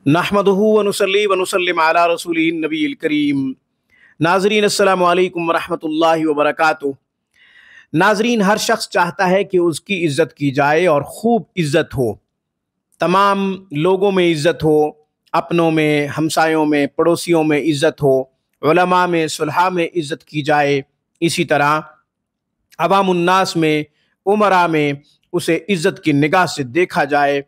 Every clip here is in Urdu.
نحمدہ ونصلی ونسلم علی رسولہ النبی الکریم۔ ناظرین السلام علیکم ورحمۃ اللہ وبرکاتہ۔ ناظرین، ہر شخص چاہتا ہے کہ اس کی عزت کی جائے اور خوب عزت ہو، تمام لوگوں میں عزت ہو، اپنوں میں، ہمسایوں میں، پڑوسیوں میں عزت ہو، علماء میں، صلحاء میں عزت کی جائے، اسی طرح عوام الناس میں، امراء میں اسے عزت کی نگاہ سے دیکھا جائے۔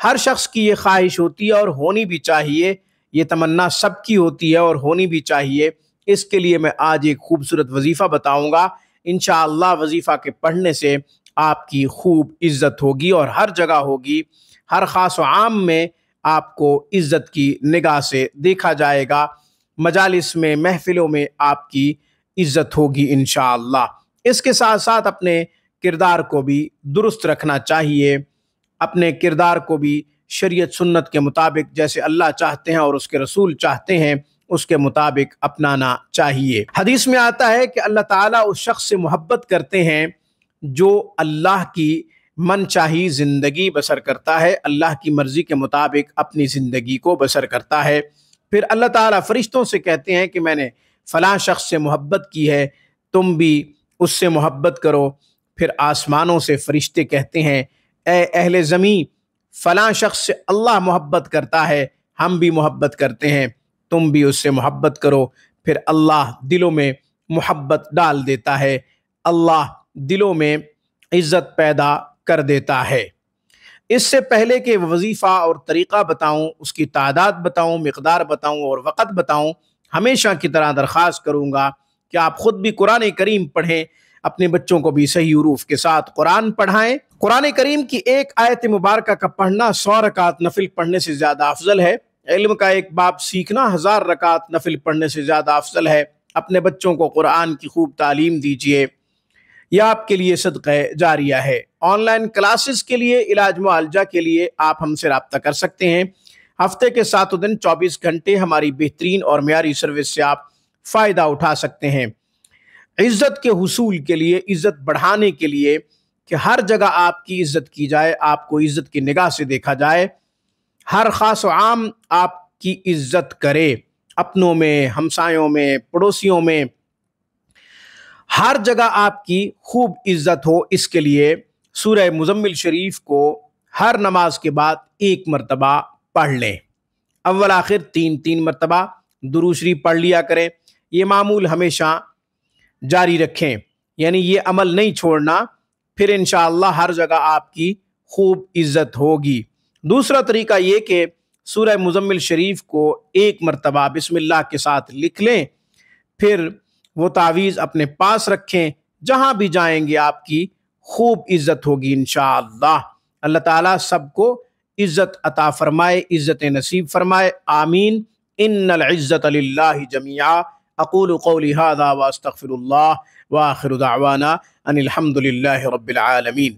ہر شخص کی یہ خواہش ہوتی ہے اور ہونی بھی چاہیے، یہ تمنا سب کی ہوتی ہے اور ہونی بھی چاہیے۔ اس کے لیے میں آج ایک خوبصورت وظیفہ بتاؤں گا۔ انشاءاللہ وظیفہ کے پڑھنے سے آپ کی خوب عزت ہوگی اور ہر جگہ ہوگی، ہر خاص و عام میں آپ کو عزت کی نگاہ سے دیکھا جائے گا، مجالس میں، محفلوں میں آپ کی عزت ہوگی انشاءاللہ۔ اس کے ساتھ ساتھ اپنے کردار کو بھی درست رکھنا چاہیے، اپنے کردار کو بھی شریعت سنت کے مطابق جیسے اللہ چاہتے ہیں اور اس کے رسول چاہتے ہیں اس کے مطابق اپنانا چاہیے۔ حدیث میں آتا ہے کہ اللہ تعالیٰ اس شخص سے محبت کرتے ہیں جو اللہ کی من چاہی زندگی بسر کرتا ہے، اللہ کی مرضی کے مطابق اپنی زندگی کو بسر کرتا ہے۔ پھر اللہ تعالیٰ فرشتوں سے کہتے ہیں کہ میں نے فلاں شخص سے محبت کی ہے، تم بھی اس سے محبت کرو۔ پھر آسمانوں سے فرشتے کہتے ہیں اے اہل زمین، فلاں شخص سے اللہ محبت کرتا ہے، ہم بھی محبت کرتے ہیں، تم بھی اس سے محبت کرو۔ پھر اللہ دلوں میں محبت ڈال دیتا ہے، اللہ دلوں میں عزت پیدا کر دیتا ہے۔ اس سے پہلے کہ وظیفہ اور طریقہ بتاؤں، اس کی تعداد بتاؤں، مقدار بتاؤں اور وقت بتاؤں، ہمیشہ کی طرح درخواست کروں گا کہ آپ خود بھی قرآن کریم پڑھیں، اپنے بچوں کو بھی صحیح حروف کے ساتھ قرآن پڑھائیں۔ قرآن کریم کی ایک آیت مبارکہ کا پڑھنا 100 رکعت نفل پڑھنے سے زیادہ افضل ہے۔ علم کا ایک باب سیکھنا 1000 رکعت نفل پڑھنے سے زیادہ افضل ہے۔ اپنے بچوں کو قرآن کی خوب تعلیم دیجیے، یہ آپ کے لیے صدقہ جاریہ ہے۔ آن لائن کلاسز کے لیے، علاج معالجہ کے لیے آپ ہم سے رابطہ کر سکتے ہیں۔ ہفتے کے 7 دن 24 گھنٹے ہماری بہترین اور معیاری سروس سے آپ فائدہ اٹھا سکتے ہیں۔ عزت کے حصول کے لیے، عزت بڑھانے کے لیے کہ ہر جگہ آپ کی عزت کی جائے، آپ کو عزت کی نگاہ سے دیکھا جائے، ہر خاص و عام آپ کی عزت کرے، اپنوں میں، ہمسایوں میں، پڑوسیوں میں، ہر جگہ آپ کی خوب عزت ہو۔ اس کے لیے سورہ مزمل شریف کو ہر نماز کے بعد 1 مرتبہ پڑھ لیں، اول آخر 3 مرتبہ درود شریف پڑھ لیا کریں۔ یہ معمول ہمیشہ جاری رکھیں، یعنی یہ عمل نہیں چھوڑنا، پھر انشاءاللہ ہر جگہ آپ کی خوب عزت ہوگی۔ دوسرا طریقہ یہ کہ سورہ مزمل شریف کو 1 مرتبہ بسم اللہ کے ساتھ لکھ لیں، پھر وہ تعویذ اپنے پاس رکھیں، جہاں بھی جائیں گے آپ کی خوب عزت ہوگی انشاءاللہ۔ اللہ تعالیٰ سب کو عزت عطا فرمائے، عزت نصیب فرمائے، آمین۔ ان العزت للہ جمیعا۔ اقول قولی ھذا واستغفر اللہ، وآخر دعوانا ان الحمد للہ رب العالمین۔